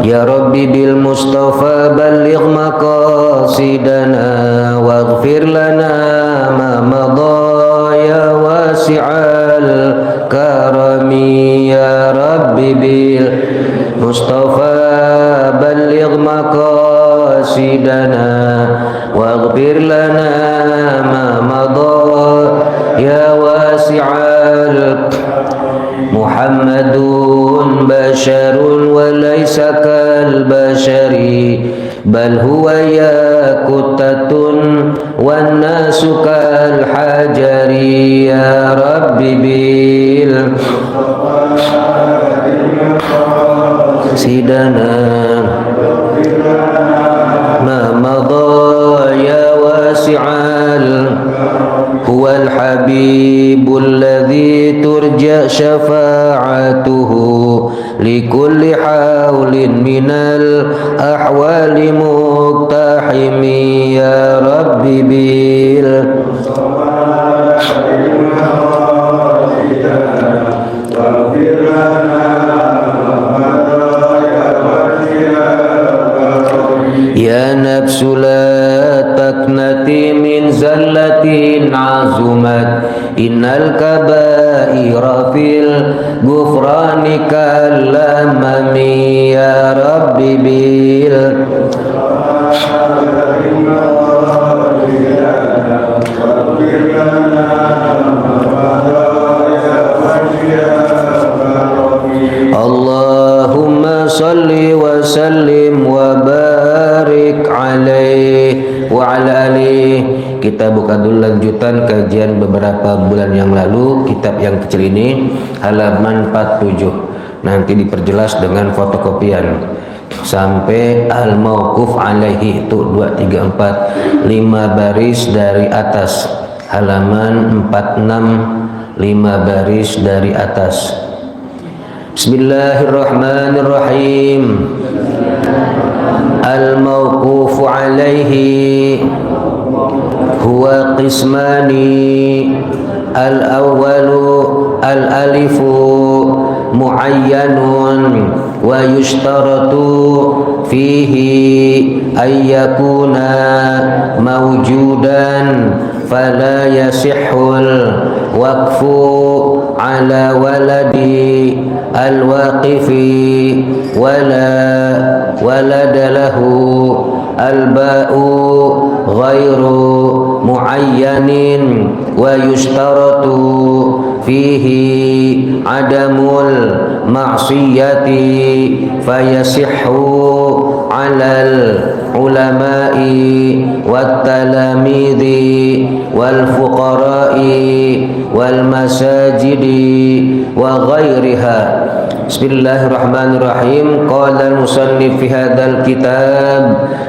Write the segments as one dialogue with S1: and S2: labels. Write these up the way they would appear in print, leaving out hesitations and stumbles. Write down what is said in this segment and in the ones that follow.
S1: Ya Rabbi bil Mustafa balligh maqasidana waghfir lana ma madha ya wasi'al karami. Ya Rabbi bil Mustafa balligh maqasidana waghfir lana ma madha ya wasi'al. Muhammadun basharun wa laysa kal bashari bal huwa yaqutatun wan nasu kal hajari. Ya Rabbi bil sidana ma madha ya wasi'al. Huwal habibul ladzi turja syafa'atuhu likulli haulin minal ahwali muqtahimi. Ya Rabbi bil ya nafsu la taknati min zallatin azumat innal kabaira fil ghufrani kalamami. Ya Rabbi bil Allahumma salli wa sallim wa barik alaihi wa ala alihi. Kita buka dulu lanjutan kajian beberapa bulan yang lalu, kitab yang kecil ini, halaman 47. Nanti diperjelas dengan fotokopian sampai al-mauquf alaihi itu 2, 3, 4 5 baris dari atas, halaman 46 5 baris dari atas. Bismillahirrahmanirrahim. Al-mauqufu alaihi huwa qismani. Al-awwalu al-alifu muayyanun wa yushtaratu fihi ayyakuna mawjudan fala yasihul waqfu ala waladi al-waqifi wala walada lahu. Al-ba'u ghairu muayyanin wa yushtaratu fihi adamul ma'siyati fayasihhu alal ulama'i wat talamidhi wal fuqara'i wal masajidi wa ghairiha. Bismillahirrahmanirrahim. Qala al-musannif fi hadzal kitab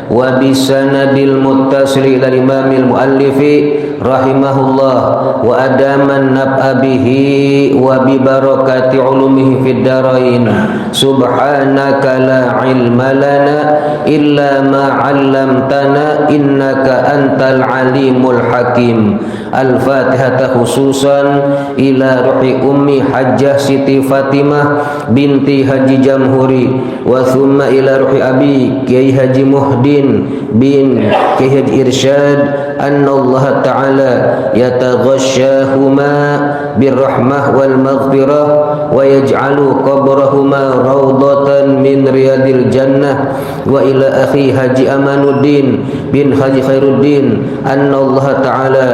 S1: wa bi sanadil muttasil ila imamil muallifi rahimahullah wa adaman nab'a bihi wa bi barakati ulumihi fid darain. Subhanaka la ilma lana illa ma 'allamtana innaka antal alimul hakim. Al-Fatihah khususan ila ruhi ummi Hajjah Siti Fatimah binti Haji Jamhuri wa thumma ila ruhi abi Kiai Haji Muhdin bin Kiai Haji Irsyad anna Allah Ta'ala yataghashshahuma birrahmah wal maghfirah wa yaj'alu qabrahuma rawdatan min riyadil jannah wa ila akhi Haji Amanuddin bin Haji Khairuddin anna Allah Ta'ala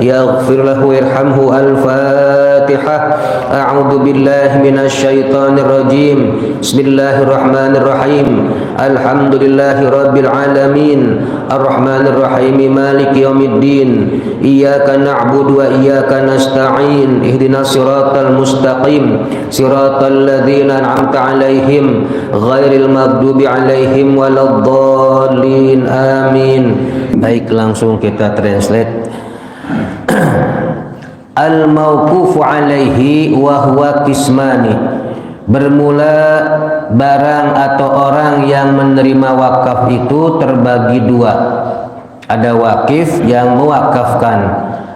S1: yaghfir lahu yarhamhu. Al-Fatihah. A'udzu billahi minasy syaithanir rajim. Bismillahirrahmanirrahim. Alhamdulillahi rabbil alamin. Arrahmanir rahim. Maliki yaumiddin. Iyyaka na'budu wa iyyaka nasta'in. Ihdinas siratal mustaqim. Siratal ladzina an'amta 'alaihim ghairil maghdubi 'alaihim waladdallin. Amin. Baik, langsung kita translate. Al-mauqufu alaihi wa huwa qismani. Bermula barang atau orang yang menerima wakaf itu terbagi dua. Ada wakif yang mewakafkan,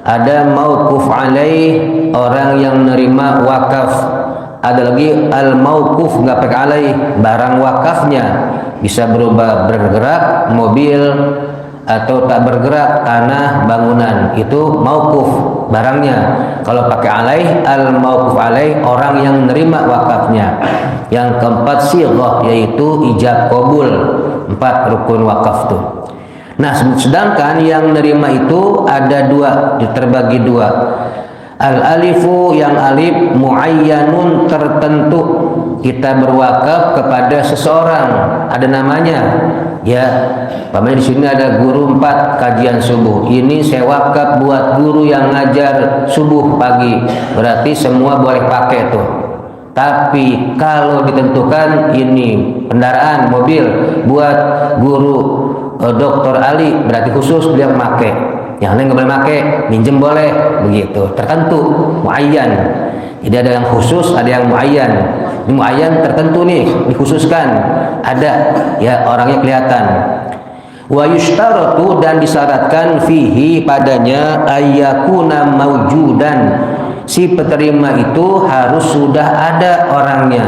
S1: ada mauquf alaih, orang yang menerima wakaf. Ada lagi al-mauquf enggak pakai alaih, barang wakafnya. bisa berubah bergerak mobil atau tak bergerak tanah bangunan, itu mauquf barangnya. Kalau pakai alaih, al mauquf alaih orang yang menerima wakafnya. Yang keempat sighah, yaitu ijab qabul, 4 rukun wakaf tuh. Nah, sedangkan yang menerima itu ada 2, terbagi 2. Al alifu, yang alif muayyanun, tertentu. Kita berwakaf kepada seseorang, ada namanya. Ya, paman di sini ada guru 4 kajian subuh. Ini saya wakaf buat guru yang ngajar subuh pagi. Berarti semua boleh pakai tuh. Tapi kalau ditentukan ini kendaraan mobil buat guru Dr. Ali, berarti khusus dia pakai. Yang lain nggak boleh pakai, minjem boleh, begitu. Tertentu, muayyan. Jadi ada yang khusus, ada yang muayyan. Ini muayyan tertentu nih, dikhususkan. Ada, ya orangnya kelihatan. Wa yushtaratu, dan disyaratkan fihi padanya ayyakuna mawjudan. Si penerima itu harus sudah ada orangnya.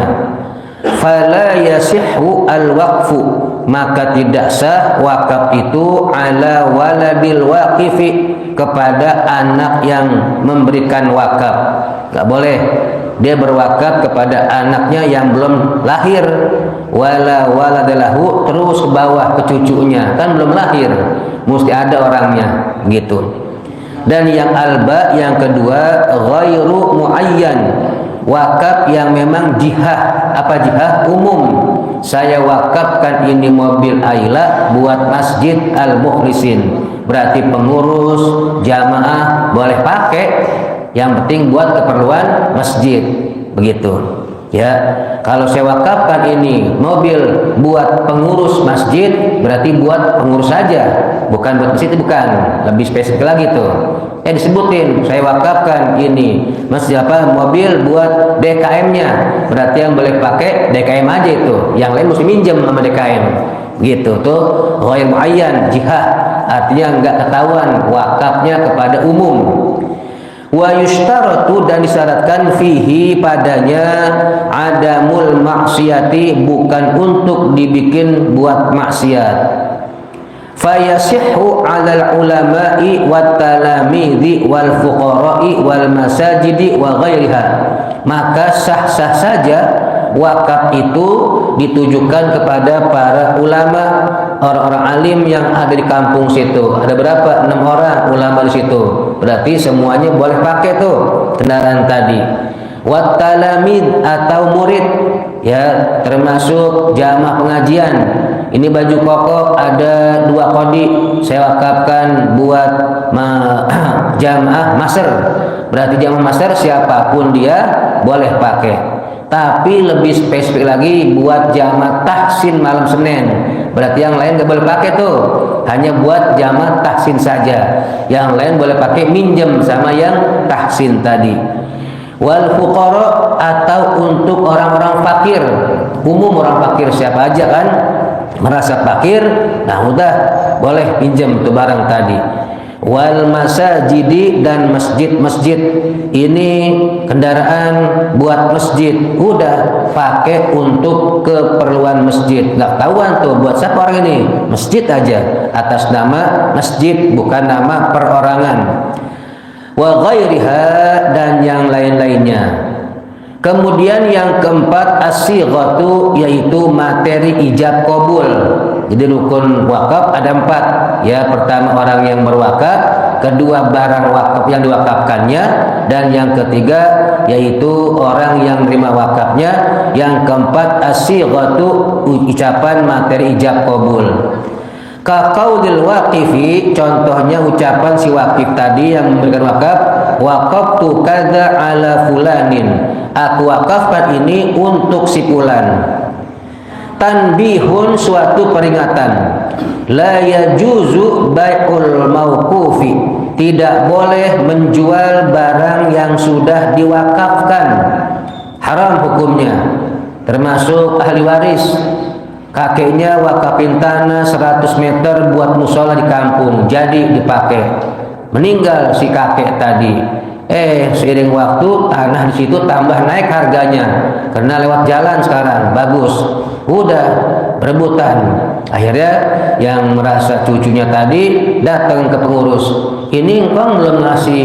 S1: Fala yasihhu al-waqfu, maka tidak sah wakaf itu ala waladil waqifi, kepada anak yang memberikan wakaf. Gak boleh dia berwakaf kepada anaknya yang belum lahir. Wala waladalahu, terus ke bawah ke cucunya, kan belum lahir, mesti ada orangnya gitu. Dan yang alba, yang kedua, ghairu muayyan, wakaf yang memang jihah. Apa jihah? Umum. Saya wakafkan ini mobil Ayla buat Masjid Al-Mukhlisin, berarti pengurus jamaah boleh pakai, yang penting buat keperluan masjid, begitu. Ya, kalau saya wakafkan ini mobil buat pengurus masjid, berarti buat pengurus saja, bukan buat masjid, bukan. Lebih spesifik lagi tuh. Disebutin, saya wakafkan ini masjid mobil buat DKM-nya, berarti yang boleh pakai DKM aja itu, yang lain mesti minjem sama DKM, gitu tuh. Ghair muayyan, jihad, artinya enggak ketahuan wakafnya kepada umum. Wa yushtaratu, dan disyaratkan fihi padanya adamul maksiati, bukan untuk dibikin buat maksiat. Fayasihhu 'alal ulama'i wat talamidhi wal fuqara'i wal masajidi wa ghairiha, maka sah-sah saja wakaf itu ditujukan kepada para ulama, orang-orang alim yang ada di kampung situ. Ada berapa? 6 orang ulama di situ. Berarti semuanya boleh pakai tuh kendaraan tadi. Wat talamid, atau murid, ya termasuk jamaah pengajian. Ini baju koko ada 2 kodi, saya wakafkan buat jamaah maser. Berarti jamaah maser siapapun dia boleh pakai. Tapi lebih spesifik lagi buat jamaah tahsin malam Senin, berarti yang lain gak boleh pakai tuh, hanya buat jamaah tahsin saja. Yang lain boleh pakai minjem sama yang tahsin tadi. Wal fuqara, atau untuk orang-orang fakir, umum orang fakir siapa aja kan merasa fakir, nah udah boleh pinjam tuh barang tadi. Wal masajidi, dan masjid-masjid, ini kendaraan buat masjid, udah pakai untuk keperluan masjid, nggak tahuan tuh buat siapa orang ini, masjid aja, atas nama masjid, bukan nama perorangan. Wa ghairiha, dan yang lain-lainnya. Kemudian yang keempat as-sighatu, yaitu materi ijab qabul. Jadi rukun wakaf ada 4. Ya, pertama orang yang berwakaf, kedua barang wakaf yang diwakafkannya, dan yang ketiga yaitu orang yang menerima wakafnya. Yang keempat as-sighatu, ucapan materi ijab qabul. Ka qaulil waqifi, contohnya ucapan si wakif tadi yang memberikan wakaf, waqaftu kadza ala fulanin, aku wakafkan ini untuk si fulan. Tanbihun, suatu peringatan. La yajuzu bai'ul mauqufi, tidak boleh menjual barang yang sudah diwakafkan, haram hukumnya. Termasuk ahli waris, kakeknya wakafin tanah 100 meter buat musola di kampung, jadi dipakai. Meninggal si kakek tadi, seiring waktu tanah di situ tambah naik harganya karena lewat jalan sekarang bagus, udah berebutan. Akhirnya yang merasa cucunya tadi datang ke pengurus, ini engkau belum ngasih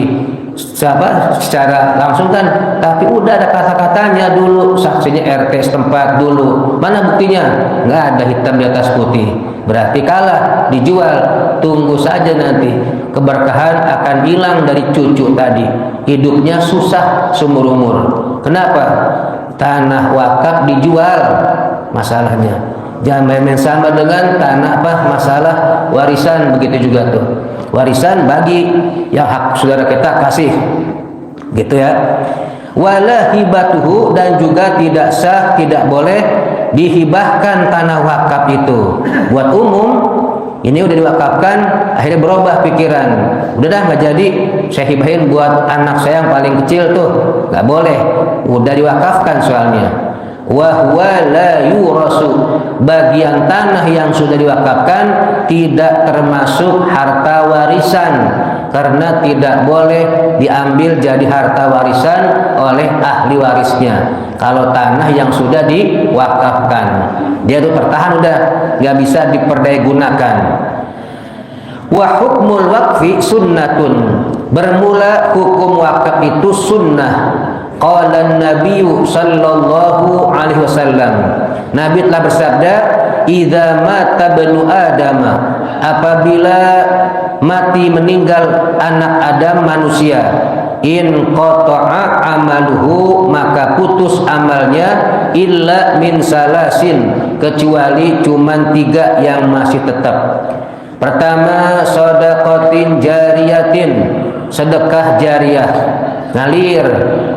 S1: secara langsung kan, tapi udah ada kata-katanya dulu, saksinya RT setempat dulu, mana buktinya? Nggak ada, hitam di atas putih. Berarti kalah, dijual. Tunggu saja nanti keberkahan akan hilang dari cucu tadi, hidupnya susah seumur umur. Kenapa? Tanah wakaf dijual masalahnya. Jangan main-main sama dengan tanah masalah warisan, begitu juga tuh. Warisan bagi yang hak saudara kita kasih, gitu ya. Wala hibatuhu, dan juga tidak sah, tidak boleh dihibahkan tanah wakaf itu buat umum. Ini udah diwakafkan, akhirnya berubah pikiran, udah dah nggak jadi, saya hibahin buat anak saya yang paling kecil tuh, nggak boleh, udah diwakafkan soalnya. Wa huwa la yurasu, bagian tanah yang sudah diwakafkan tidak termasuk harta warisan, karena tidak boleh diambil jadi harta warisan oleh ahli warisnya. Kalau tanah yang sudah diwakafkan, dia tuh tertahan, udah nggak bisa diperdayagunakan. Wa hukmul waqfi sunnatun, bermula hukum wakaf itu sunnah. Qala Nabi sallallahu alaihi wasallam, Nabi telah bersabda, idza mata banu Adam, apabila mati meninggal anak Adam manusia, in qata'a amaluhu, maka putus amalnya, illa min salasin, kecuali cuman 3 yang masih tetap. Pertama, shadaqatin jariyatin, sedekah jariah, ngalir,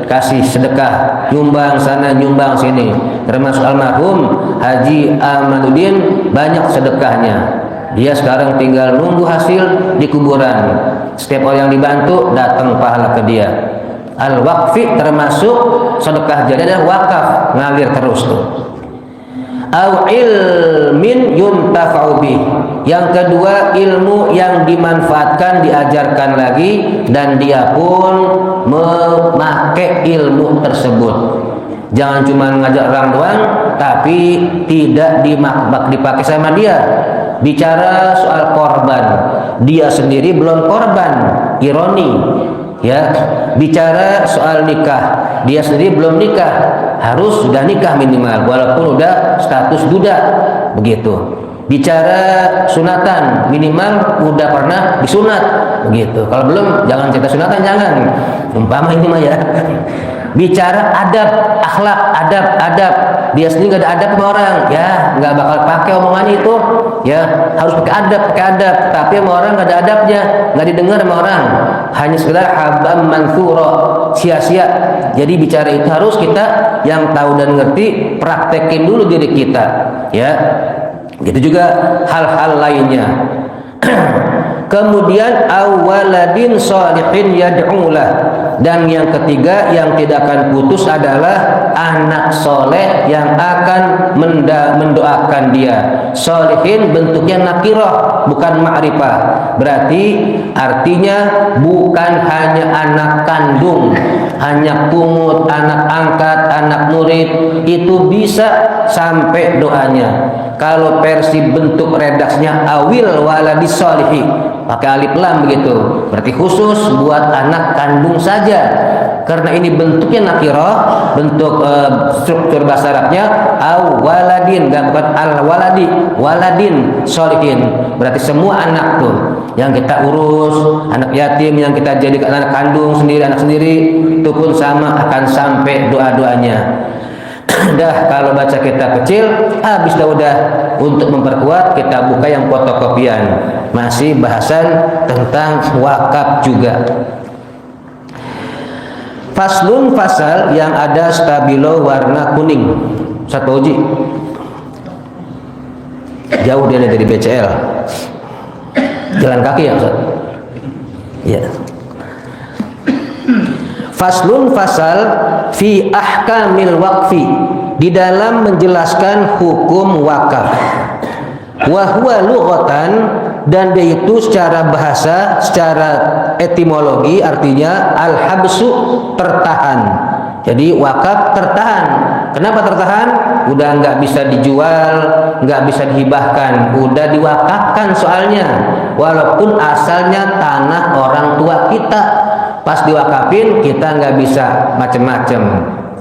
S1: kasih sedekah, nyumbang sana nyumbang sini. Termasuk almarhum Haji Amaluddin, banyak sedekahnya. Dia sekarang tinggal nunggu hasil di kuburan. Setiap orang yang dibantu datang pahala ke dia. Al-waqfi termasuk sedekah jariah dan wakaf, ngalir terus tuh. Au ilmin yuntafa'u bih, yang kedua ilmu yang dimanfaatkan, diajarkan lagi, dan dia pun memakai ilmu tersebut. Jangan cuma ngajak orang doang tapi tidak dipakai sama dia. Bicara soal korban, dia sendiri belum korban, ironi ya. Bicara soal nikah, dia sendiri belum nikah, harus sudah nikah minimal walaupun udah status duda, begitu. Bicara sunatan, minimal udah pernah disunat, begitu. Kalau belum, jangan cerita sunatan, jangan. Umpama ini mah ya. Bicara adab, akhlak, adab, dia sendiri nggak ada adab sama orang, ya nggak bakal pakai omongan itu, ya harus pakai adab. Tapi sama orang nggak ada adabnya, nggak didengar sama orang, hanya sekedar habam mansura, sia-sia. Jadi bicara itu harus kita yang tahu dan ngerti, praktekin dulu diri kita, ya. Itu juga hal-hal lainnya. Kemudian awaladin sholihin yad'ulah, dan yang ketiga yang tidak akan putus adalah anak soleh yang akan mendoakan dia. Sholihin bentuknya nakirah, bukan ma'rifah. Berarti artinya bukan hanya anak kandung, hanya pungut, anak angkat, anak murid, itu bisa sampai doanya. Kalau versi bentuk redaksinya awil waladis sholihi, pakai alif lam begitu, berarti khusus buat anak kandung saja. Karena ini bentuknya nakirah, bentuk struktur bahasa Arabnya awaladin, bukan al-waladi, waladin sholihin, berarti semua anak tuh yang kita urus, anak yatim yang kita jadikan anak kandung sendiri, anak sendiri, itu pun sama akan sampai doa-doanya. Dah kalau baca kitab kecil habis dah, udah. Untuk memperkuat kita buka yang fotokopian, masih bahasan tentang wakaf juga. Faslun, fasal yang ada stabilo warna kuning. Satu uji jauh dia dari BCL, jalan kaki ya Ustaz? Ya. Faslun, fasal fi ahkamil waqfi, di dalam menjelaskan hukum wakaf. Wa huwa lughatan, dan dia itu secara bahasa, secara etimologi artinya al-habsu, tertahan. Jadi wakaf tertahan. Kenapa tertahan? Udah nggak bisa dijual, nggak bisa dihibahkan, udah diwakafkan soalnya. Walaupun asalnya tanah orang tua kita, pas diwakafin kita nggak bisa macem-macem.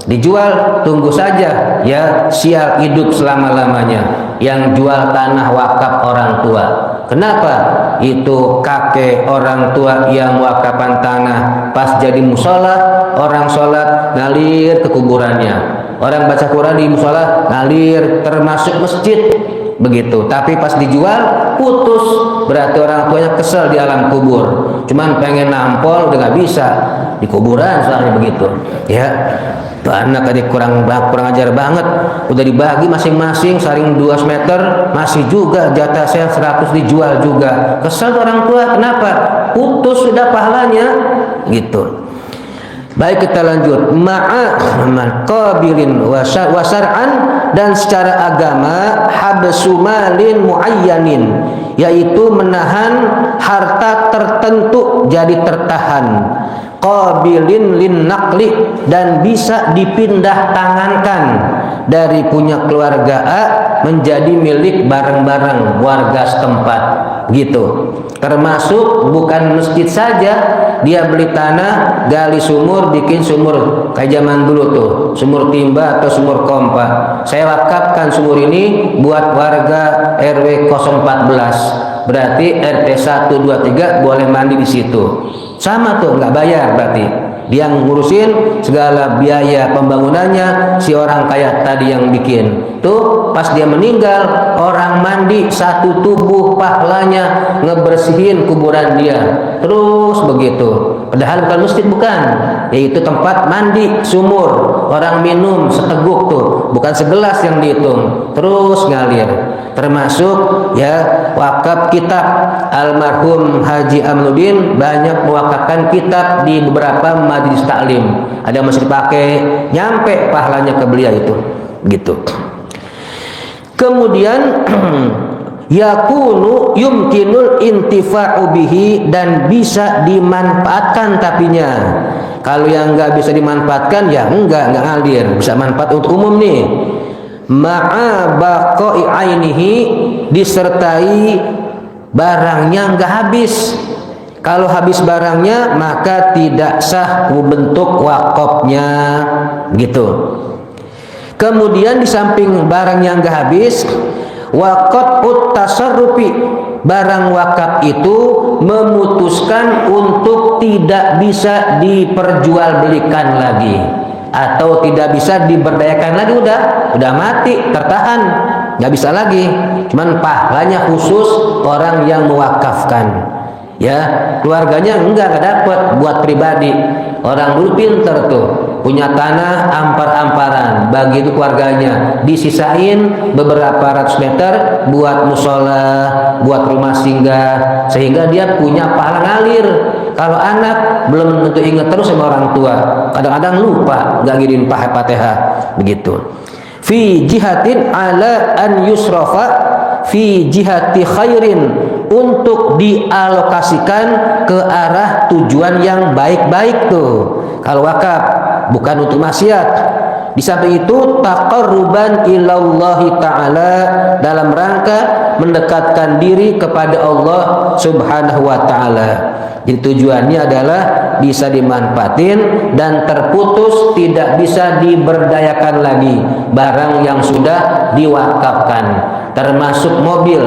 S1: Dijual, tunggu saja ya, sial hidup selama-lamanya yang jual tanah wakaf orang tua. Kenapa? Itu kakek orang tua yang wakapan tanah, pas jadi musola, orang sholat ngalir ke kuburannya, orang baca Quran di musola ngalir, termasuk masjid begitu. Tapi pas dijual putus, berarti orang tuanya kesel di alam kubur, cuman pengen nampol udah nggak bisa di kuburan soalnya begitu ya. Tuh anak tadi kurang ajar banget, udah dibagi masing-masing saling 2 meter, masih juga jatah saya 100 dijual juga. Kesel orang tua, kenapa? Putus sudah pahalanya gitu. Baik, kita lanjut. Ma'a qabilin wa syar'an, dan secara agama habsu malin muayyanin, yaitu menahan harta tertentu jadi tertahan. Qabilin lin naqli, dan bisa dipindah tangankan dari punya keluarga A menjadi milik bareng-bareng warga setempat gitu. Termasuk bukan masjid saja, dia beli tanah, gali sumur, bikin sumur kayak zaman dulu tuh, sumur timba atau sumur kompa. Saya wakafkan sumur ini buat warga RW 014. Berarti RT 1, 2, 3 boleh mandi di situ. Sama tuh, nggak bayar berarti. Dia ngurusin segala biaya pembangunannya si orang kaya tadi yang bikin. Tuh pas dia meninggal, orang mandi satu tubuh pahalanya ngebersihin kuburan dia. Terus begitu. Padahal bukan masjid, bukan, yaitu tempat mandi sumur. Orang minum seteguk tuh, bukan segelas yang dihitung. Terus ngalir. Termasuk ya wakaf kitab. Almarhum Haji Amnuddin banyak mewakafkan kitab di beberapa majelis taklim. Ada masih dipakai, nyampe pahalanya ke beliau itu gitu. Kemudian yakunu yumkinul intifa'u bihi, dan bisa dimanfaatkan tapinya. Kalau yang nggak bisa dimanfaatkan ya nggak ngalir, bisa manfaat untuk umum nih. Ma'a baqa'i ainihi, disertai barangnya nggak habis. Kalau habis barangnya maka tidak sah bentuk wakafnya gitu. Kemudian di samping barang yang nggak habis, waqat'ut tasarrufi, barang wakaf itu memutuskan untuk tidak bisa diperjualbelikan lagi atau tidak bisa diberdayakan lagi, udah mati, tertahan, nggak bisa lagi. Cuman pahalanya khusus orang yang mewakafkan ya, keluarganya enggak dapat buat pribadi. Orang dulu pinter tuh, punya tanah ampar-amparan, bagi itu keluarganya, disisain beberapa ratus meter buat musola, buat rumah singgah, sehingga dia punya pahala ngalir. Kalau anak belum tentu ingat terus sama orang tua, kadang-kadang lupa nggak ngirim Fatihah begitu. Fi jihatin ala an yusrafa fi jihati khairin, untuk dialokasikan ke arah tujuan yang baik-baik tuh. Kalau wakaf bukan untuk maksiat. Di samping itu taqarruban ilallahi ta'ala, dalam rangka mendekatkan diri kepada Allah Subhanahu wa ta'ala. Jadi tujuannya adalah bisa dimanfaatin dan terputus, tidak bisa diberdayakan lagi barang yang sudah diwakafkan, termasuk mobil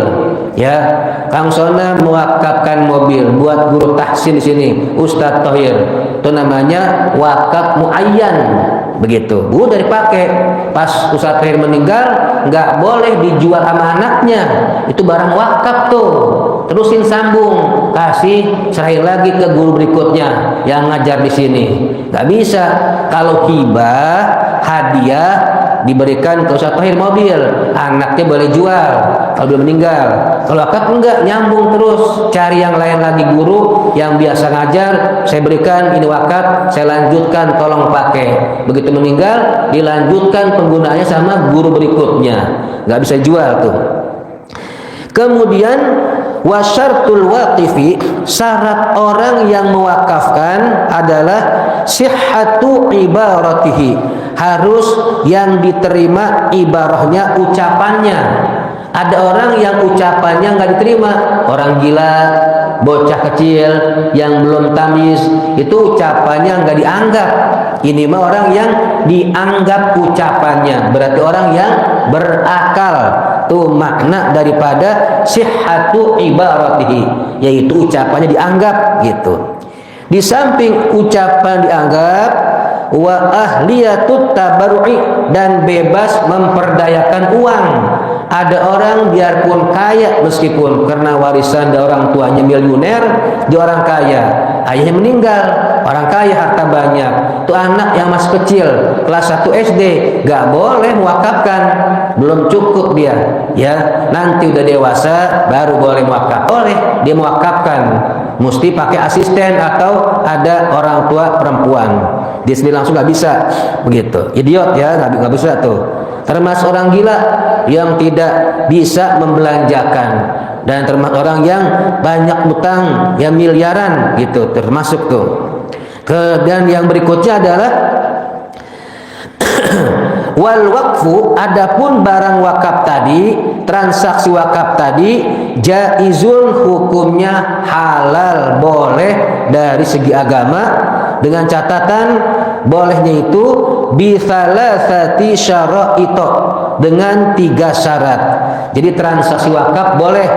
S1: ya. Kang Sona mewakafkan mobil buat guru tahsin di sini, Ustadz Thohir, itu namanya wakaf muayyan begitu. Udah dipakai, pas Ustadz Thohir meninggal nggak boleh dijual sama anaknya, itu barang wakaf tuh, terusin sambung, kasih serahin lagi ke guru berikutnya yang ngajar di sini. Nggak bisa. Kalau hibah, hadiah, diberikan ke Ustadz Thohir mobil, anaknya boleh jual kalau dia meninggal. Kalau wakaf enggak, nyambung terus, cari yang lain lagi, guru yang biasa ngajar, saya berikan ini wakaf, saya lanjutkan, tolong pakai. Begitu meninggal, dilanjutkan penggunaannya sama guru berikutnya, nggak bisa jual tuh. Kemudian Wa syartul waqifi, syarat orang yang mewakafkan adalah sihhatu ibaratihi, harus yang diterima ibarahnya, ucapannya. Ada orang yang ucapannya nggak diterima, orang gila, bocah kecil yang belum tamis, itu ucapannya nggak dianggap. Ini mah orang yang dianggap ucapannya, berarti orang yang berakal. Tuh makna daripada sihhatu ibaratihi, yaitu ucapannya dianggap gitu. Di samping ucapan dianggap, wa ahliyatut tabarru'i, dan bebas memperdayakan uang. Ada orang biarpun kaya, meskipun karena warisan dari orang tuanya miliuner, dia orang kaya, ayahnya meninggal, orang kaya harta banyak, tuh anak yang masih kecil kelas 1 SD gak boleh mewakafkan, belum cukup dia, ya nanti udah dewasa baru boleh mewakaf. Boleh dia mewakafkan, mesti pakai asisten atau ada orang tua perempuan, dia sendiri langsung gak bisa begitu, idiot ya, gak bisa tuh. Termasuk orang gila yang tidak bisa membelanjakan, dan termasuk orang yang banyak utang yang miliaran gitu, termasuk tuh. Dan yang berikutnya adalah wal waqfu, adapun barang wakaf tadi, transaksi wakaf tadi, jaizun, hukumnya halal, boleh dari segi agama, dengan catatan bolehnya itu bisalasati syara'ito, dengan 3 syarat. Jadi transaksi wakaf boleh,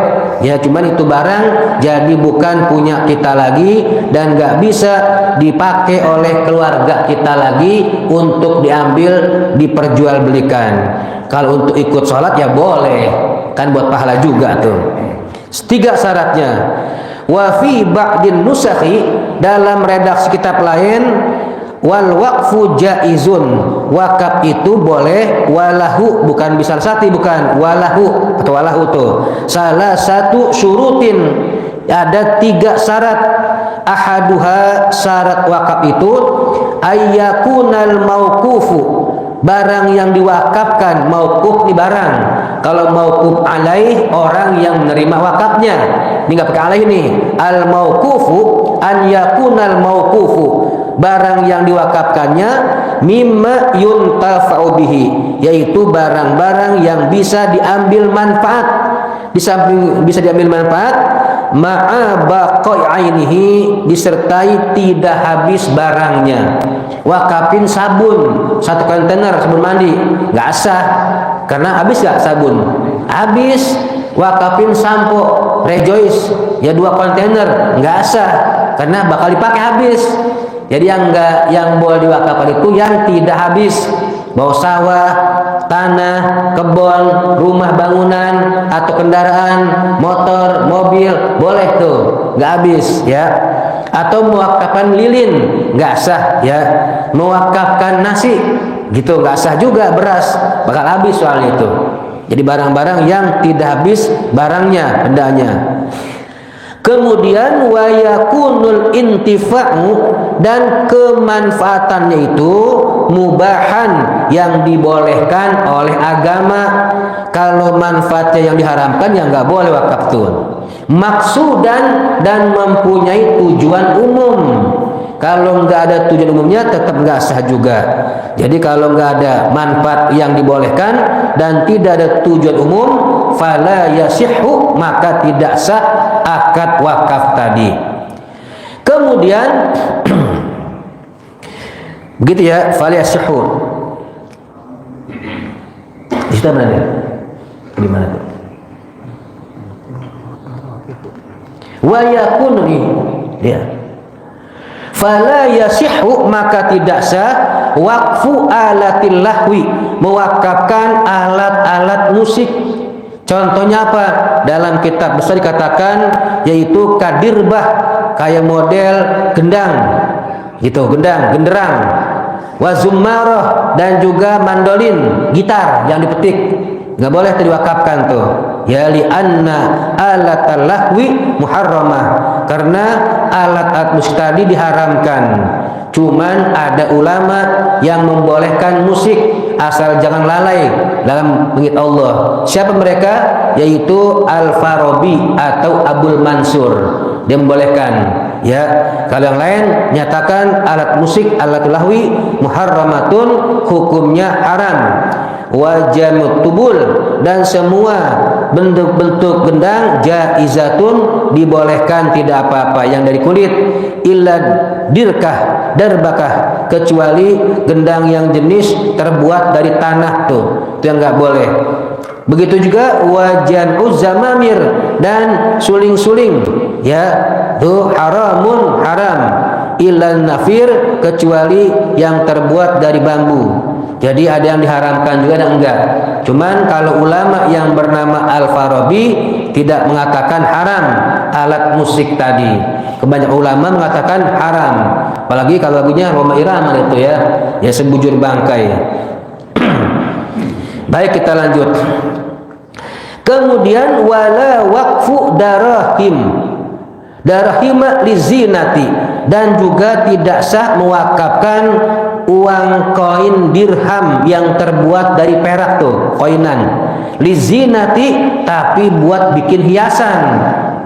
S1: ya cuman itu barang jadi bukan punya kita lagi dan nggak bisa dipakai oleh keluarga kita lagi untuk diambil diperjualbelikan. Kalau untuk ikut sholat ya boleh, kan buat pahala juga tuh. 3 syaratnya. Wa fi ba'din nusakhi, dalam redaksi kitab lain, wal waqfu jaizun, wakaf itu boleh, walahu, bukan bisa sati, bukan walahu atau walahu tuh salah satu syurutin, ada 3 syarat. Ahaduha, syarat wakaf itu ayyakunal mauqufu, barang yang diwakafkan. Mauquf di barang, kalau mauquf alaih orang yang menerima wakafnya, ini nggak pakai alaih nih. Al mauqufu an yakunal mauqufu, barang yang diwakafkannya mimma yuntafa'u bihi, yaitu barang-barang yang bisa diambil manfaat. Di samping bisa diambil manfaat, ma'a baqai ainihi, disertai tidak habis barangnya. Wakafin sabun 1 kontainer sabun mandi, nggak sah karena habis nggak sabun, habis. Wakafin sampo Rejoice ya 2 kontainer, nggak sah karena bakal dipakai habis. Jadi yang boleh diwakafkan itu yang tidak habis, bau sawah, tanah, kebun, rumah bangunan, atau kendaraan, motor, mobil, boleh tuh, nggak habis ya. Atau mewakafkan lilin, nggak sah ya. Mewakafkan nasi, gitu nggak sah juga, beras bakal habis soal itu. Jadi barang-barang yang tidak habis barangnya, bendanya. Kemudian wayakunul intifa'u, dan kemanfaatannya itu mubahan, yang dibolehkan oleh agama. Kalau manfaatnya yang diharamkan ya nggak boleh wakaf tuh. Maksudan, dan mempunyai tujuan umum. Kalau nggak ada tujuan umumnya tetap nggak sah juga. Jadi kalau nggak ada manfaat yang dibolehkan dan tidak ada tujuan umum, fala yasihhu, maka tidak sah akad wakaf tadi. Kemudian begitu ya, fala yasihhu. Di situ mana dia? Di mana tuh? Wa yakun, ya. Fala yasihhu, maka tidak sah waqfu alatil lahwi, mewakafkan alat-alat musik. Contohnya apa? Dalam kitab besar dikatakan yaitu kadirbah, kayak model gendang gitu, genderang. Wa zummarah, dan juga mandolin, gitar yang dipetik, nggak boleh diwakafkan tuh. Ya li anna alatal lahwi muharramah, karena alat-alat musik tadi diharamkan. Cuman ada ulama yang membolehkan musik, asal jangan lalai dalam mengingat Allah. Siapa mereka? Yaitu Al-Farabi atau Abul Mansur. Dia membolehkan, ya. Kalau yang lain nyatakan alat musik, alat lahwi muharramatun, hukumnya haram. Wajamut tubul, dan semua bentuk-bentuk gendang jaizatun, dibolehkan, tidak apa-apa yang dari kulit, illa dirkah darbakah, kecuali gendang yang jenis terbuat dari tanah tuh, itu yang nggak boleh. Begitu juga wajan uzzamamir, dan suling-suling, ya, tuh haramun, haram, illa nafir, kecuali yang terbuat dari bambu. Jadi ada yang diharamkan juga dan enggak. Cuman kalau ulama yang bernama Al-Farabi tidak mengatakan haram alat musik tadi. Kebanyakan ulama mengatakan haram. Apalagi kalau lagunya Roma Irama itu, ya, ya sebujur bangkai. Baik, kita lanjut. Kemudian wala waqfu darahima lizinati, dan juga tidak sah mewakafkan uang koin dirham yang terbuat dari perak tuh, koinan lizinati, tapi buat bikin hiasan,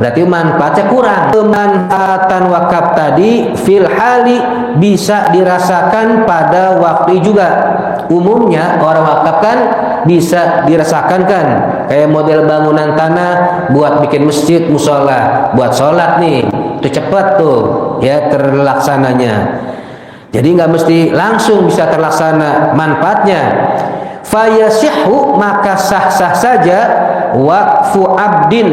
S1: berarti manfaatnya kurang. Pemanfaatan wakaf tadi fil hali bisa dirasakan pada waktu juga. Umumnya orang wakaf kan bisa dirasakan kan, kayak model bangunan tanah buat bikin masjid, musola, buat sholat nih, itu cepat tuh, ya, terlaksananya. Jadi nggak mesti langsung bisa terlaksana manfaatnya. Fayasihhu, maka sah-sah saja waqfu abdin,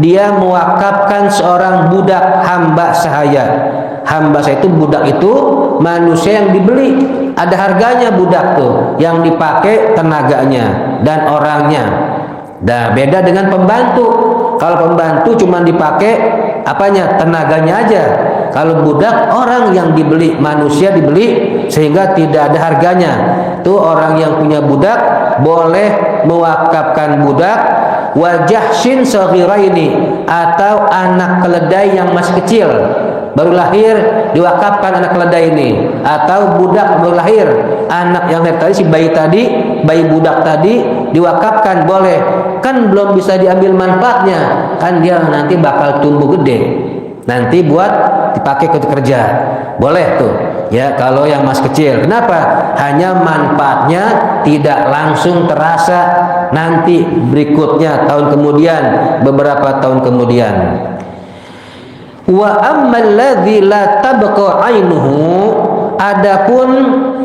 S1: dia mewakafkan seorang budak hamba sahaya. Hamba saya itu, budak itu manusia yang dibeli, ada harganya budak tuh, yang dipakai tenaganya dan orangnya. Nah, beda dengan pembantu. Kalau pembantu cuma dipakai apanya, tenaganya aja. Kalau budak orang yang dibeli, manusia dibeli, sehingga tidak ada harganya. Tuh orang yang punya budak boleh mewakafkan budak wajahsin saghiraini, atau anak keledai yang masih kecil baru lahir, diwakafkan anak keledai ini, atau budak baru lahir, anak yang lahir tadi, si bayi tadi, bayi budak tadi diwakafkan, boleh. Kan belum bisa diambil manfaatnya, kan dia nanti bakal tumbuh gede, nanti buat dipakai kerja, boleh tuh, ya, kalau yang masih kecil. Kenapa? Hanya manfaatnya tidak langsung terasa, nanti berikutnya, tahun kemudian, beberapa tahun kemudian. Wa ammal ladzi la tabqa ainuhu, adapun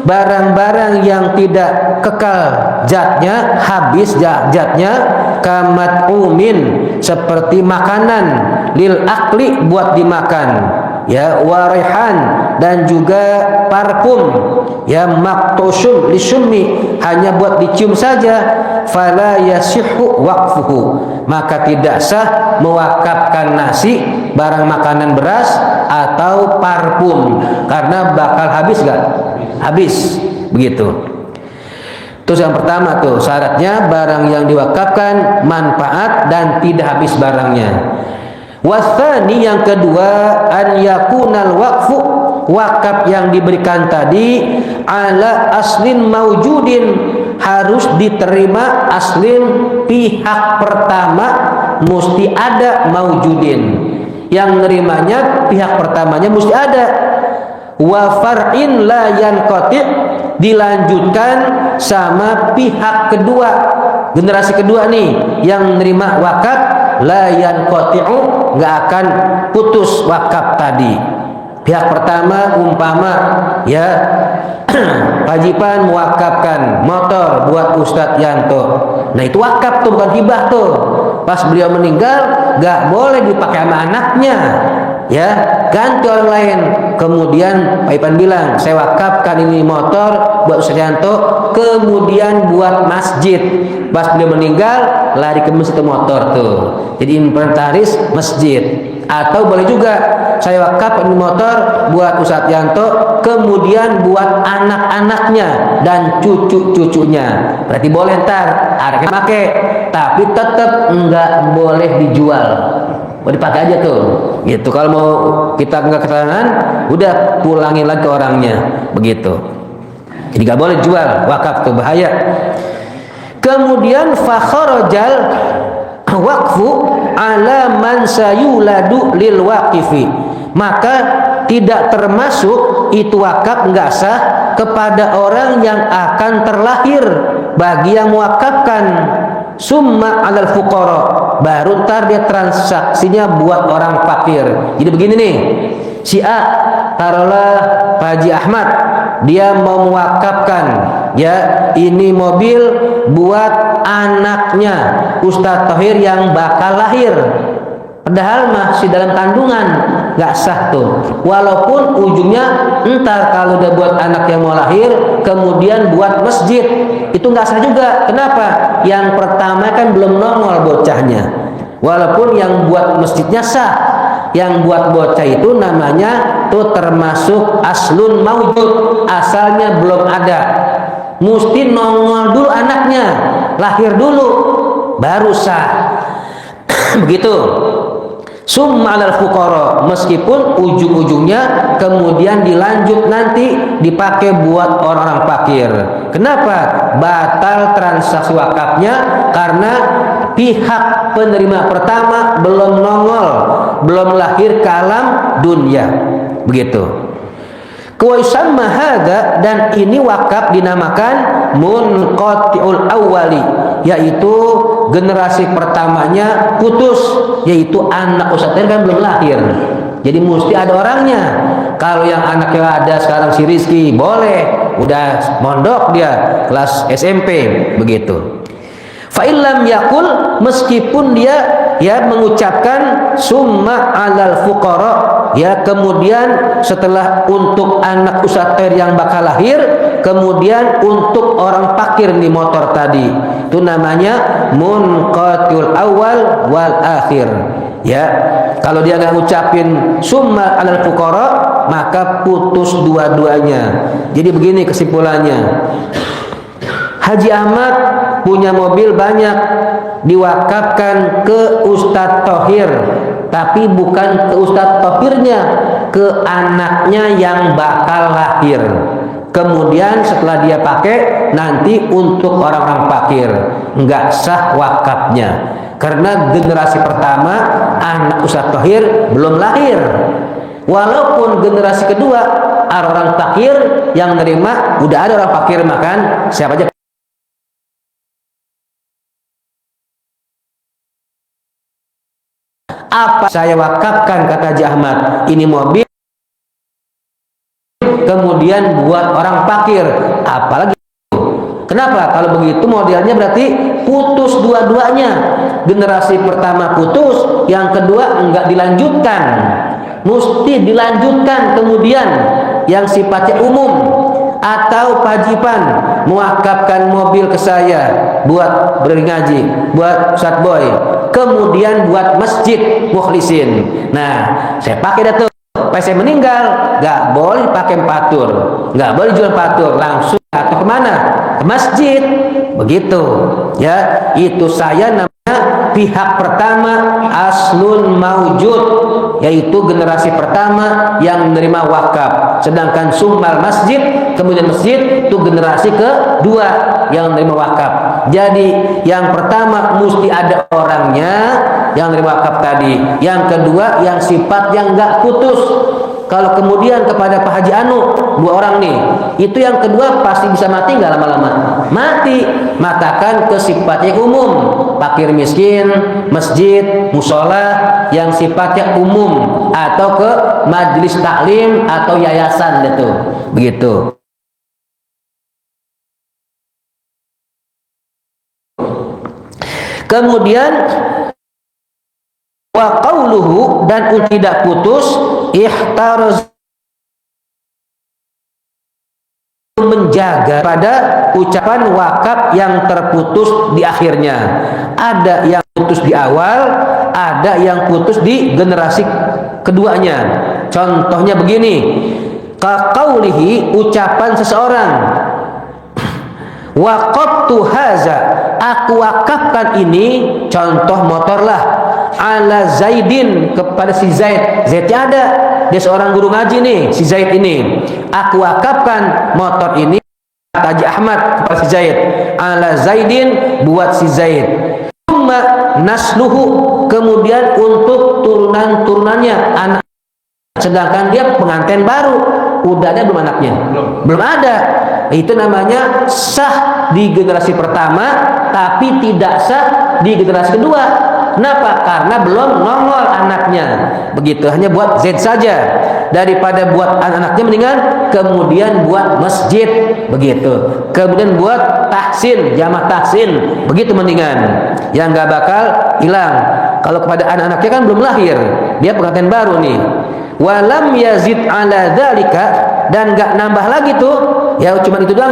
S1: barang-barang yang tidak kekal zatnya, habis zatnya, kamat'umin, seperti makanan, lil akli, buat dimakan, ya, warihan, dan juga parfum, ya, maktusum lisummi, hanya buat dicium saja, fala yasihhu waqfuhu, maka tidak sah mewakafkan nasi, barang makanan, beras atau parfum, karena bakal habis gak? Habis, begitu. Terus yang pertama tuh syaratnya barang yang diwakafkan manfaat dan tidak habis barangnya. Wasani, yang kedua, an yakunal waqfu, wakaf yang diberikan tadi, ala aslin maujudin, harus diterima aslin, pihak pertama mesti ada, maujudin, yang nerimanya pihak pertamanya mesti ada. Wa far'in la yanqati', dilanjutkan sama pihak kedua, generasi kedua nih yang nerima wakaf, la yanqati'u, nggak akan putus wakaf tadi. Pihak pertama umpama, ya, Pajipan mewakafkan motor buat Ustadz Yanto, nah itu wakaf tuh, bukan hibah tuh. Pas beliau meninggal nggak boleh dipakai sama anaknya, ya, ganti orang lain. Kemudian Pak Ipan bilang, saya wakafkan ini motor buat Ustadz Yanto, kemudian buat masjid. Pas beliau meninggal lari ke masjid motor tuh, jadi inventaris masjid. Atau boleh juga saya wakaf ini motor buat Ustadz Yanto, kemudian buat anak-anaknya dan cucu-cucunya. Berarti boleh, ntar anaknya pakai, tapi tetap enggak boleh dijual, mau dipakai aja tuh, gitu. Kalau mau kita enggak ketahanan, udah pulangin lagi ke orangnya, begitu. Jadi nggak boleh jual, wakaf itu bahaya. Kemudian fakharajal waqfu ala man sayuladu lil waqifi, maka tidak termasuk itu wakaf, nggak sah kepada orang yang akan terlahir bagi yang mewakafkan. Summa alal fuqara, baru ntar dia transaksinya buat orang fakir. Jadi begini nih, si A, taruhlah Pak Haji Ahmad, dia mau mewakafkan ya ini mobil buat anaknya Ustadz Thohir yang bakal lahir, padahal masih dalam kandungan, nggak sah tuh. Walaupun ujungnya entar kalau udah buat anak yang mau lahir kemudian buat masjid, itu nggak sah juga. Kenapa? Yang pertama kan belum nongol bocahnya, walaupun yang buat masjidnya sah. Yang buat bocah itu namanya tuh termasuk aslun maujud, asalnya belum ada, mesti nongol dulu anaknya, lahir dulu baru sah. Begitu. Summa alal fuqara, meskipun ujung-ujungnya kemudian dilanjut nanti dipakai buat orang-orang fakir. Kenapa? Batal transaksi wakafnya karena pihak penerima pertama belum nongol, belum lahir ke alam dunia. Begitu. Kuwaisamma hadza, dan ini wakaf dinamakan munqati'ul awwali, yaitu generasi pertamanya putus, yaitu anak Ustadz kan belum lahir, jadi mesti ada orangnya. Kalau yang anaknya ada sekarang si Rizky, boleh, udah mondok dia kelas SMP begitu. Fa'ilam yakul, meskipun dia ya mengucapkan summa alal fuqara, ya kemudian setelah untuk anak Ustadz yang bakal lahir, kemudian untuk orang fakir di motor tadi, itu namanya munqatul awal wal akhir. Ya, kalau dia nggak ngucapin summa alal fuqara, maka putus dua-duanya. Jadi begini kesimpulannya, Haji Ahmad punya mobil banyak, diwakafkan ke Ustadz Thohir, tapi bukan ke Ustadz Thohirnya, ke anaknya yang bakal lahir. Kemudian setelah dia pakai nanti untuk orang-orang fakir, nggak sah wakafnya karena generasi pertama anak Ustadz Thohir belum lahir. Walaupun generasi kedua orang fakir yang nerima, udah ada orang fakir makan siapa aja. Apa saya wakafkan, kata Haji Ahmad, ini mobil kemudian buat orang fakir, apalagi itu. Kenapa? Kalau begitu modelnya berarti putus dua-duanya. Generasi pertama putus, yang kedua enggak dilanjutkan, mesti dilanjutkan. Kemudian yang sifatnya umum, atau pajipan mewakafkan mobil ke saya buat berngaji, buat Ustadz Boy, kemudian buat masjid mukhlisin. Nah, saya pakai datu. Pas saya meninggal, nggak boleh pakai patur, nggak boleh jual patur, langsung atau kemana? Ke masjid. Begitu. Ya, itu saya namanya pihak pertama aslun maujud, yaitu generasi pertama yang menerima wakaf. Sedangkan summal masjid, kemudian masjid, itu generasi kedua yang menerima wakaf. Jadi yang pertama mesti ada orangnya yang menerima wakaf tadi, yang kedua yang sifat yang nggak putus. Kalau kemudian kepada Pak Haji Anu, dua orang nih, itu yang kedua pasti bisa mati nggak lama-lama? Mati. Matakan ke sifatnya umum, fakir miskin, masjid, musola, yang sifatnya umum, atau ke majelis taklim atau yayasan itu, begitu. Kemudian wa qauluhu, dan tidak putus, ihtarz, menjaga pada ucapan wakaf yang terputus di akhirnya. Ada yang putus di awal, ada yang putus di generasi keduanya. Contohnya begini, kaqaulihi, ucapan seseorang, waqaftu haza, aku wakafkan ini, contoh motor lah, ala Zaidin, kepada si Zaid. Zaidnya ada, dia seorang guru ngaji nih, si Zaid ini. Aku wakafkan motor ini Haji Ahmad kepada si Zaid, ala Zaidin, buat si Zaid. Nasluhu, kemudian untuk turunan-turunannya, anak. Sedangkan dia pengantin baru, udah ada belum anaknya? Belum ada. Itu namanya sah di generasi pertama, tapi tidak sah di generasi kedua. Kenapa? Karena belum nongol anaknya. Begitu, hanya buat Zaid saja. Daripada buat anak-anaknya, mendingan kemudian buat masjid, begitu. Kemudian buat tahsin, jamaah tahsin, begitu mendingan. Yang nggak bakal hilang. Kalau kepada anak-anaknya kan belum lahir, dia pengantin baru nih. Walam yazid ala dzalika, dan nggak nambah lagi tuh. Ya cuma itu doang.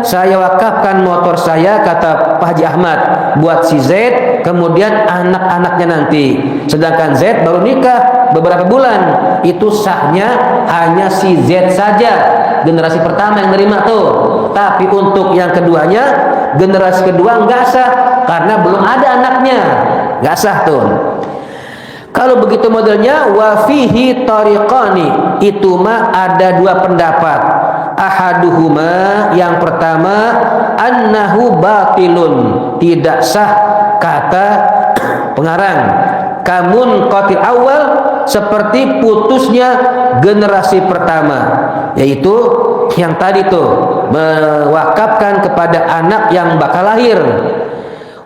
S1: Saya wakafkan motor saya, kata Pak Haji Ahmad, buat si Zaid, kemudian anak-anaknya nanti. Sedangkan Zaid baru nikah beberapa bulan. Itu sahnya hanya si Zaid saja, generasi pertama yang nerima tuh. Tapi untuk yang keduanya, generasi kedua nggak sah karena belum ada anaknya, nggak sah tuh. Kalau begitu modelnya, wa fihi tariqani, itu mah ada dua pendapat. Ahaduhuma, yang pertama, annahu batilun, tidak sah, kata pengarang. Kamun qatil awal, seperti putusnya generasi pertama, yaitu yang tadi tuh, mewakafkan kepada anak yang bakal lahir.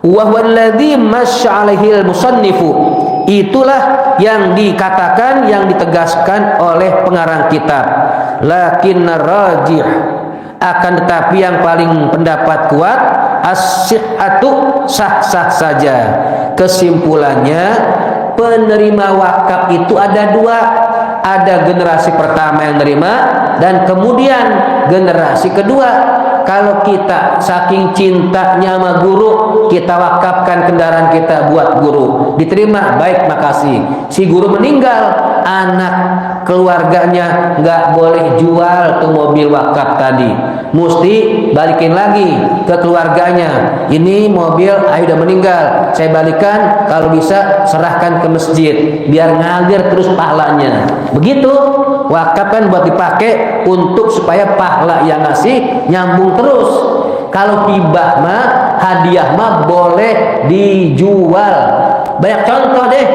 S1: Wa huwa alladzi masya alaihil musannifu, itulah yang dikatakan, yang ditegaskan oleh pengarang kitab. Lakinna rajih, akan tetapi yang paling pendapat kuat, as-sihhatu, sah-sah saja. Kesimpulannya, penerima wakaf itu ada dua. Ada generasi pertama yang nerima, dan kemudian generasi kedua. Kalau kita saking cintanya sama guru, kita wakafkan kendaraan kita buat guru, diterima, baik, makasih. Si guru meninggal, anak keluarganya nggak boleh jual tuh mobil wakaf tadi, mesti balikin lagi ke keluarganya. Ini mobil ayah udah meninggal, saya balikan, kalau bisa serahkan ke masjid biar ngalir terus pahalanya. Begitu, wakaf kan buat dipakai untuk supaya pahala yang ngasih nyambung terus. Kalau hibah mah, hadiah mah boleh dijual. Banyak contoh deh,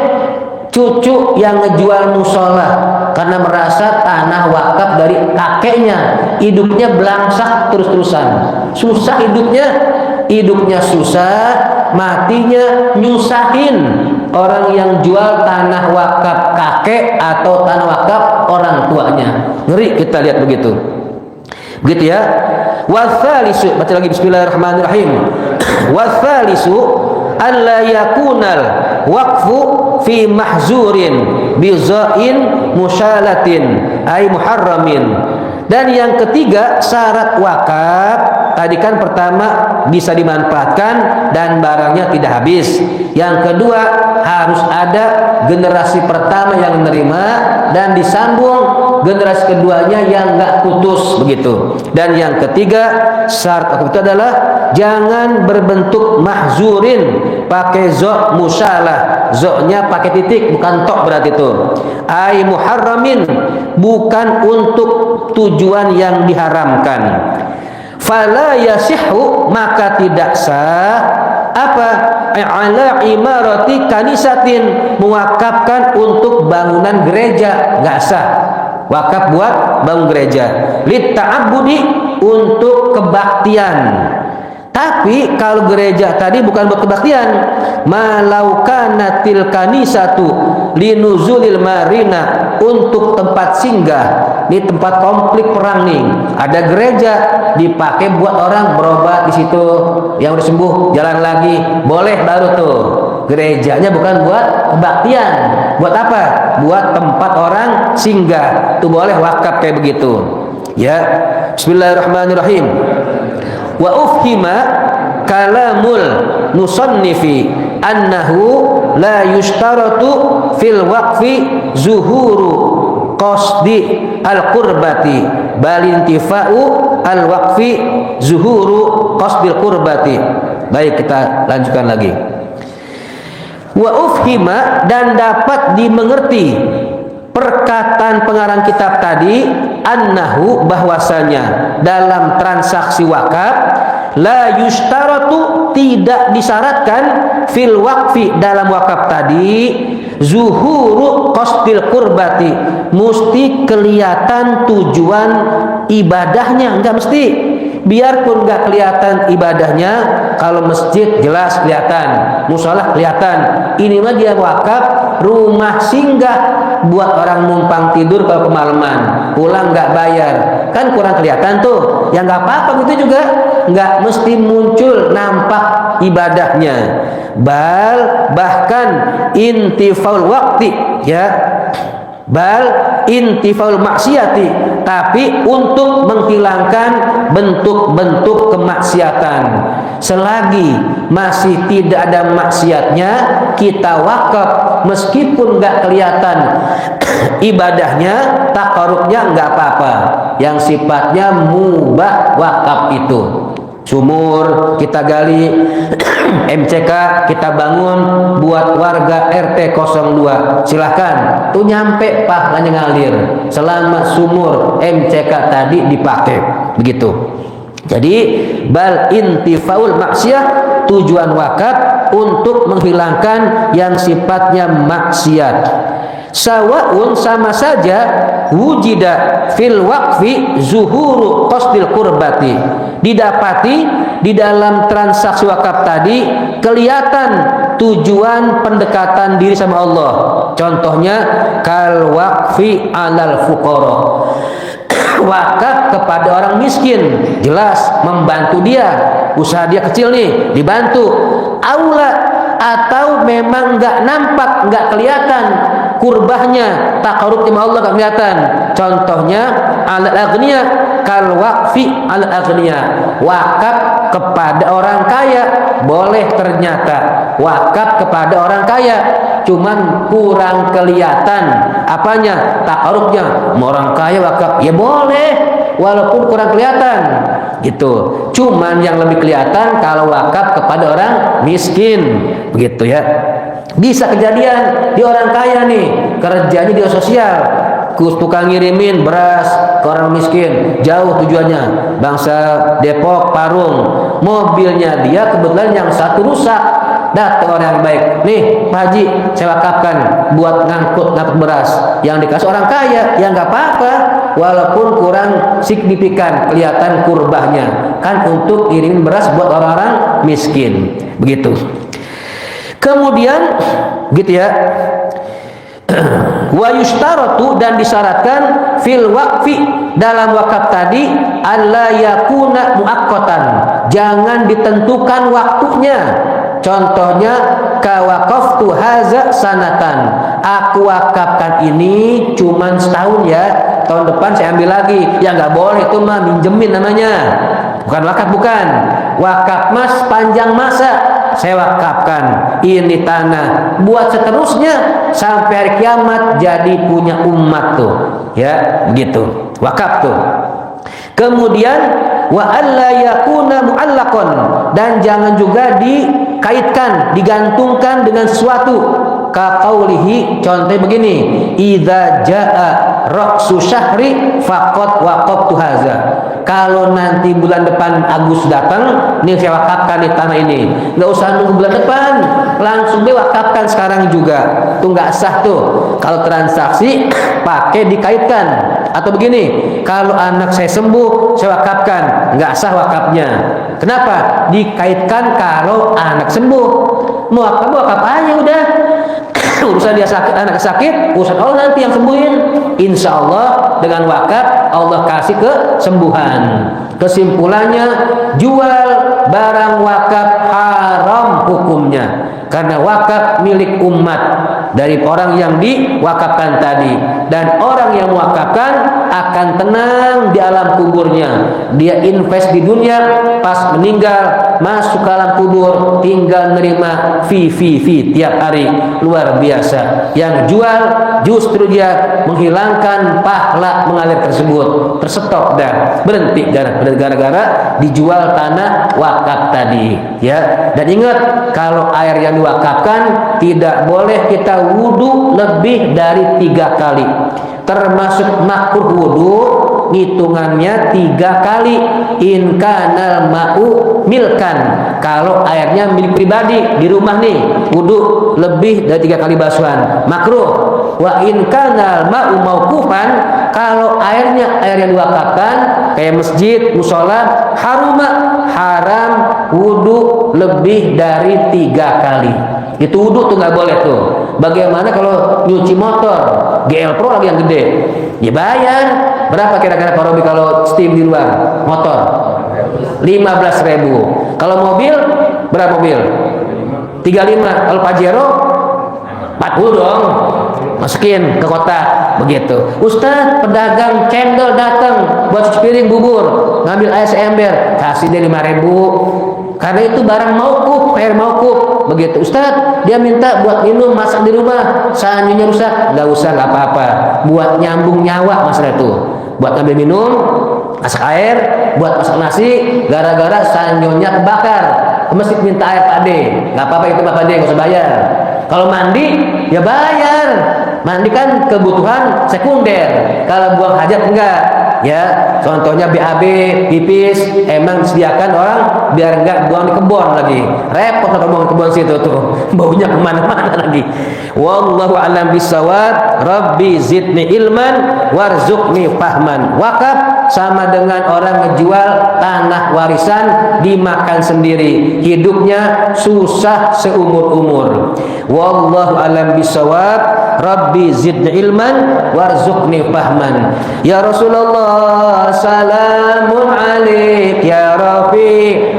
S1: cucu yang ngejual musola karena merasa tanah wakaf dari kakeknya, hidupnya belangsak terus-terusan, susah hidupnya susah, matinya nyusahin orang yang jual tanah wakaf kakek atau tanah wakaf orang tuanya. Ngeri kita lihat begitu ya. Watsalisu, baca lagi bismillahirrahmanirrahim. Watsalisu alla yakunal waqfu fi mahzurin bizain musyalatin ay muharramin. Dan yang ketiga, syarat wakaf tadi kan pertama bisa dimanfaatkan dan barangnya tidak habis. Yang kedua, harus ada generasi pertama yang menerima dan disambung generasi keduanya yang nggak putus, begitu. Dan yang ketiga, syarat wakaf itu adalah jangan berbentuk mahzurin, pakai zo musyalah, zo-nya pakai titik bukan tok, berarti itu ai muharramin, bukan untuk tujuan yang diharamkan. Fala yasihhu, maka tidak sah apa? Ala imarati kanisatin, mewakafkan untuk bangunan gereja, nggak sah. Wakaf buat bangun gereja, lit ta'abbudi, untuk kebaktian. Tapi kalau gereja tadi bukan buat kebaktian, malaukanatil kanisatu linuzulil marina, untuk tempat singgah. Ini tempat konflik perang nih, ada gereja dipakai buat orang berobat di situ, yang udah sembuh jalan lagi, boleh baru tuh. Gerejanya bukan buat kebaktian, buat apa? Buat tempat orang singgah, tuh boleh wakaf kayak begitu. Ya, bismillahirrahmanirrahim. Wa ufhima kalamul musannifi annahu la yushtaratu fil waqfi zuhuru qasdi al-qurbati bal intifa'u al-waqfi zuhuru qasdil qurbati. Baik, kita lanjutkan lagi. Wa ufhima, dan dapat dimengerti perkataan pengarang kitab tadi, annahu bahwasanya dalam transaksi wakaf la yustaratu tidak disyaratkan fil waqfi dalam wakaf tadi zuhuru qasdil qurbati mesti kelihatan tujuan ibadahnya, enggak mesti. Biarpun enggak kelihatan ibadahnya, kalau masjid jelas kelihatan, musholah kelihatan. Ini mah dia wakaf rumah singgah buat orang numpang tidur kalau kemalaman, pulang enggak bayar, kan kurang kelihatan tuh. Ya enggak apa-apa gitu juga, enggak mesti muncul nampak ibadahnya. Bahkan intifaul waqti ya, bal intifaul maksiati, tapi untuk menghilangkan bentuk-bentuk kemaksiatan. Selagi masih tidak ada maksiatnya, kita wakaf meskipun nggak kelihatan ibadahnya, takarubnya nggak apa-apa. Yang sifatnya mubah wakaf itu. Sumur kita gali, MCK kita bangun buat warga RT 02, silahkan tuh nyampe pahalanya ngalir selama sumur MCK tadi dipakai, begitu. Jadi bal intifaul maksiyah, tujuan wakaf untuk menghilangkan yang sifatnya maksiat. Sawaun sama saja wujida fil waqfi zuhuru qasdil qurbati, didapati di dalam transaksi wakaf tadi kelihatan tujuan pendekatan diri sama Allah. Contohnya kal waqfi alal fuqara, wakaf kepada orang miskin, jelas membantu dia, usaha dia kecil nih dibantu. Aula, atau memang nggak nampak, nggak kelihatan kurbahnya, takarub sama Allah nggak kelihatan. Contohnya al aghnia, kal waqfi al aghnia, wakaf kepada orang kaya, boleh ternyata wakaf kepada orang kaya, cuman kurang kelihatan apanya, takarubnya. Orang kaya wakaf ya boleh walaupun kurang kelihatan gitu, cuman yang lebih kelihatan kalau wakaf kepada orang miskin, begitu ya. Bisa kejadian di orang kaya nih, kerjanya di sosial, tukang ngirimin beras ke orang miskin, jauh tujuannya, bangsa Depok Parung, mobilnya dia kebetulan yang satu rusak, datang orang yang baik, nih Pak Haji saya wakafkan buat ngangkut beras, yang dikasih orang kaya, ya nggak apa-apa walaupun kurang signifikan kelihatan kurbahnya, kan untuk ngirim beras buat orang-orang miskin, begitu. Kemudian gitu ya, wa yustaratu, dan disyaratkan fil waqfi dalam wakaf tadi alla yakuna muaqqatan, jangan ditentukan waktunya. Contohnya ka waqaftu haza sanatan, aku wakafkan ini cuman setahun ya, tahun depan saya ambil lagi. Ya nggak boleh, itu mah minjemin namanya, bukan wakaf. Bukan wakaf mas panjang masa, saya wakafkan ini tanah buat seterusnya sampai hari kiamat jadi punya umat tuh ya, begitu wakaf tuh. Kemudian wa alla yakuna muallaqan, dan jangan juga dikaitkan, digantungkan dengan sesuatu. Ka qaulihi, contohnya begini, idza jaa raqsu syahri faqad waqaftu haza, kalau nanti bulan depan Agustus datang, nih saya wakafkan di tanah ini. Nggak usah nunggu bulan depan, langsung diwakafkan sekarang juga. Tuh nggak sah tuh. Kalau transaksi pakai dikaitkan. Atau begini, kalau anak saya sembuh, saya wakafkan, nggak sah wakafnya. Kenapa? Dikaitkan kalau anak sembuh. Mau wakaf aja udah. Urusan dia sakit, anak sakit, urusan Allah nanti yang sembuhin. Insya Allah dengan wakaf Allah kasih kesembuhan. Kesimpulannya, jual barang wakaf haram hukumnya, karena wakaf milik umat dari orang yang diwakafkan tadi, dan orang yang mewakafkan akan tenang di alam kuburnya. Dia invest di dunia, pas meninggal masuk ke alam kubur tinggal nerima fee tiap hari. Luar biasa. Yang jual justru dia menghilangkan pahala mengalir tersebut. Terstop dan berhenti gara-gara dijual tanah wakaf tadi, ya. Dan ingat, kalau air yang diwakafkan tidak boleh kita wudu lebih dari 3 kali. Termasuk makruh wudu hitungannya 3 kali. In kanal ma'u milkan, kalau airnya milik pribadi di rumah nih, wudu lebih dari 3 kali basuhan makruh. Wa in kanal ma'u mauqufan, kalau airnya air yang diwakafkan kayak masjid, musola, haram wudu lebih dari 3 kali. Itu wudu tuh nggak boleh tuh. Bagaimana kalau nyuci motor GL Pro lagi yang gede? Ya bayar. Berapa kira-kira Pak Robi kalau steam di luar motor? 15.000. Kalau mobil berapa mobil? 35. Kalau Pajero 40 dong. Masukin ke kotak begitu. Ustaz, pedagang cendol datang buat cuci piring bubur, ngambil air seember, kasih dia 5.000. Karena itu barang mauquf, air mauquf. Begitu. Ustaz, dia minta buat minum, masak di rumah, sanjunya rusak. Nggak usah, nggak apa-apa. Buat nyambung nyawa masalah itu. Buat ngambil minum, masak air, buat masak nasi, gara-gara sanjonya kebakar. Mesti minta air Pak De. Nggak apa-apa itu Pak De, nggak usah bayar. Kalau mandi, ya bayar. Mandi kan kebutuhan sekunder. Kalau buang hajat enggak. Ya, contohnya BAB, pipis, emang disediakan orang biar enggak buang di kebun lagi. Repot kalau buang di kebun situ tuh, baunya kemana-mana lagi. Wallahu a'lam bishawab. Rabbi zidni ilman warzuqni fahman. Wakaf sama dengan orang ngejual tanah warisan dimakan sendiri, hidupnya susah seumur-umur. Wallahu a'lam bishawab. Rabbi zidni ilman warzuqni fahman. Ya Rasulullah, salamun alaik ya Rafi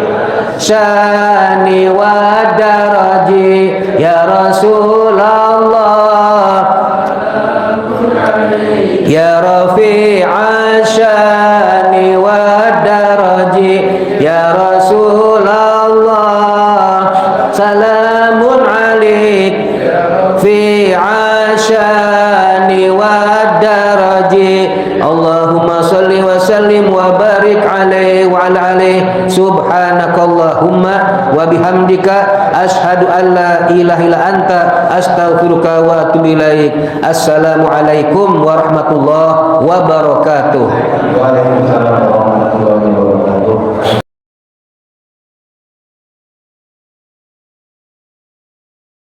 S1: syani wa daraji. Ya Rasulullah, ya Rafi syani wa daraji. Ya Rasulullah, salamun alaik fi syani wa daraji. Allahumma salli wa sallim wa barik alaihi wa ala alihi. Subhanakallahumma wa bihamdika asyhadu an la ilaha illa anta astaghfiruka wa atubu ilaik. Assalamu alaikum warahmatullahi wabarakatuh.
S2: Waalaikumsalam warahmatullahi wabarakatuh.